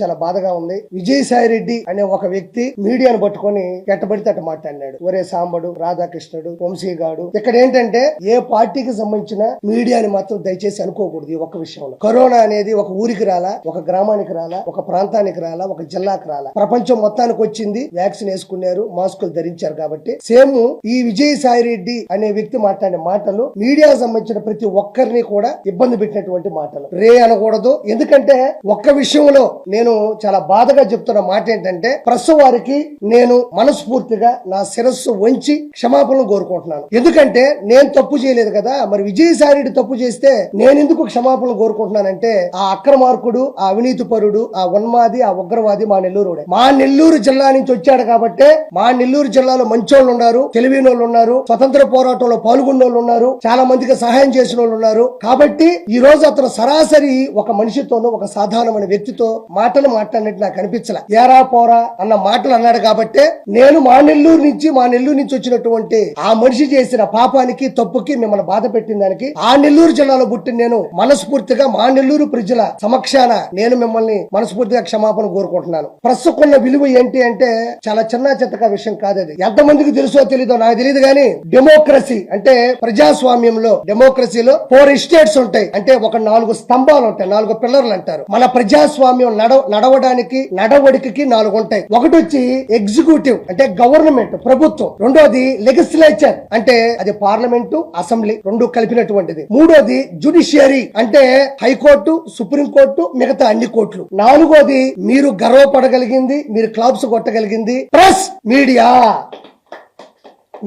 చాలా బాధగా ఉంది. విజయసాయి రెడ్డి అనే ఒక వ్యక్తి మీడియాను పట్టుకొని ఎట్టబడితే అట్ట మాట్లాడినాడు. ఒరే సాంబడు, రాధాకృష్ణుడు, వంశీగాడు. ఇక్కడ ఏంటంటే ఏ పార్టీకి సంబంధించిన మీడియాని మాత్రం దయచేసి అనుకోకూడదు. ఈ ఒక్క విషయంలో కరోనా అనేది ఒక ఊరికి రాలా, ఒక గ్రామానికి రాలా, ఒక ప్రాంతానికి రాలా, ఒక జిల్లాకి రాలా, ప్రపంచం మొత్తానికి వచ్చింది. వ్యాక్సిన్ వేసుకున్నారు, మాస్కులు ధరించారు. కాబట్టి సేమ్ ఈ విజయసాయి రెడ్డి అనే వ్యక్తి మాట్లాడే మాటలు మీడియా సంబంధించిన ప్రతి ఒక్కరిని కూడా ఇబ్బంది పెట్టినటువంటి మాటలు. రే అనకూడదు. ఎందుకంటే ఒక్క విషయంలో నేను చాలా బాధగా చెప్తున్న మాట ఏంటంటే, ప్రెస్ వారికి నేను మనస్ఫూర్తిగా నా శిరస్సు వంచి క్షమాపణలు కోరుకుంటున్నాను. ఎందుకంటే నేను తప్పు చేయలేదు కదా. మరి విజయసాయి రెడ్డి తప్పు చేస్తే నేను ఎందుకు క్షమాపణలు కోరుకుంటున్నానంటే, ఆ అక్రమార్కుడు, ఆ అవినీతి పరుడు, ఆ ఉన్మాది, ఆ ఉగ్రవాది మా నెల్లూరుడే. మా నెల్లూరు జిల్లా నుంచి వచ్చాడు కాబట్టి మా నెల్లూరు జిల్లాలో మంచోళ్ళు ఉన్నారు, తెలివైన వాళ్ళు ఉన్నారు, స్వతంత్ర పోరాటంలో పాల్గొన్న వాళ్ళు ఉన్నారు, చాలా మందికి సహాయం చేసిన వాళ్ళు ఉన్నారు. కాబట్టి ఈ రోజు అతను సరాసరి ఒక మనిషితోనూ, ఒక సాధారణమైన వ్యక్తితో మాటలు మాట్లాడినట్టు నాకు అనిపించలే. ఏరా పోరా అన్న మాటలు అన్నాడు. కాబట్టి నేను మా నెల్లూరు నుంచి వచ్చినటువంటి ఆ మనిషి చేసిన పాపానికి, తప్పుకి, మిమ్మల్ని బాధ పెట్టిన దానికి ఆ నెల్లూరు జిల్లాలో పుట్టిన నేను మనస్ఫూర్తిగా మా నెల్లూరు ప్రజల సమక్షాన నేను మిమ్మల్ని మనస్ఫూర్తిగా క్షమాపణ కోరుకుంటున్నాను. ప్రస్తుకున్న విలువ ఏంటి అంటే చాలా చిన్న చిత్తగా విషయం కాదు. అది ఎంతమందికి తెలుసో తెలీదో నాకు తెలియదు కానీ, డెమోక్రసీ అంటే ప్రజాస్వామ్యంలో, డెమోక్రసీలో 4 స్టేట్స్ ఉంటాయి. అంటే ఒక 4 స్తంభాలు ఉంటాయి, 4 పిల్లర్లు అంటారు. మన ప్రజాస్వామ్యం నడవడానికి, నడవడికి 4 ఉంటాయి. ఒకటి వచ్చి ఎగ్జిక్యూటివ్ అంటే గవర్నమెంట్, ప్రభుత్వం. రెండోది లెజిస్లేచర్ అంటే అది పార్లమెంటు, అసెంబ్లీ రెండు కలిపినటువంటిది. మూడోది జుడిషియరీ అంటే హైకోర్టు, సుప్రీంకోర్టు, మిగతా అన్ని కోర్టులు. నాలుగోది మీరు గర్వపడగలిగింది, మీరు క్లాప్స్ కొట్టగలిగింది ప్రెస్ మీడియా.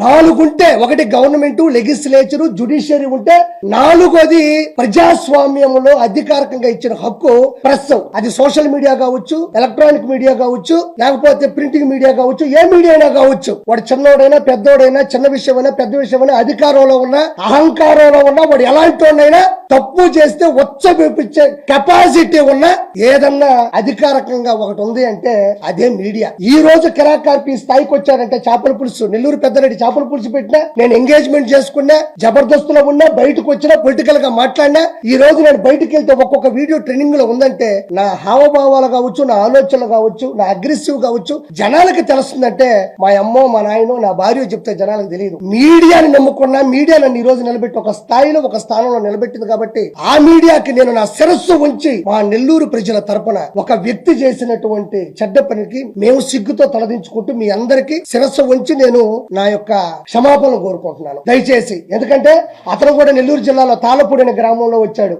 4 ఉంటే, ఒకటి గవర్నమెంట్, లెజిస్లేచర్, జుడిషియరీ ఉంటే, 4వది ప్రజాస్వామ్యంలో అధికారికంగా ఇచ్చిన హక్కు ప్రెస్. అది సోషల్ మీడియా కావచ్చు, ఎలక్ట్రానిక్ మీడియా కావచ్చు, లేకపోతే ప్రింటింగ్ మీడియా కావచ్చు, ఏ మీడియా అయినా కావచ్చు. వాడు చిన్నోడైనా పెద్దోడైనా, చిన్న విషయమైనా పెద్ద విషయమైనా, అధికారంలో ఉన్నా అహంకారంలో ఉన్నా, వాడు ఎలాంటి వాడైనా తప్పు చేస్తే ఉచ్చబెప్పించే కెపాసిటీ ఉన్న ఏదన్నా అధికారికంగా ఒకటి ఉంది అంటే అదే మీడియా. ఈ రోజు కిరాకార్పి స్థాయికి వచ్చారంటే చేపల పులుసు, నెల్లూరు పెద్దరెడ్డి చేపల పులుసు పెట్టినా, నేను ఎంగేజ్మెంట్ చేసుకున్నా, జబర్దస్తులో ఉన్నా, బయటకు వచ్చినా, పొలిటికల్ గా మాట్లాడినా, ఈ రోజు నేను బయటకు వెళ్తే ఒక్కొక్క వీడియో ట్రెండింగ్ లో ఉందంటే నా హావభావాలు కావచ్చు, నా ఆలోచనలు కావచ్చు, నా అగ్రెసివ్ కావచ్చు జనాలకి తెలుస్తుందంటే మా అమ్మో, మా నాయనో, నా భార్య చెప్తే జనాలకు తెలియదు. మీడియాని నమ్ముకున్నా, మీడియా నన్ను ఈ రోజు నిలబెట్టి ఒక స్థాయిలో, ఒక స్థానంలో నిలబెట్టింది. కాబట్టి ఆ మీడియాకి నేను నా శిరస్సు ఉంచి మా నెల్లూరు ప్రజల తరపున ఒక వ్యక్తి చేసినటువంటి చెడ్డ పనికి మేము సిగ్గుతో తలదించుకుంటూ మీ అందరికీ శిరస్సు ఉంచి నేను నా యొక్క క్షమాపణ కోరుకుంటున్నాను దయచేసి. ఎందుకంటే అతను కూడా నెల్లూరు జిల్లాలో తాళపూడి అనే గ్రామంలో వచ్చాడు.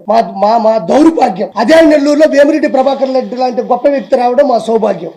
మా దౌర్భాగ్యం. అదే నెల్లూరులో వేమిరెడ్డి ప్రభాకర్ రెడ్డి లాంటి గొప్ప వ్యక్తి రావడం మా సౌభాగ్యం.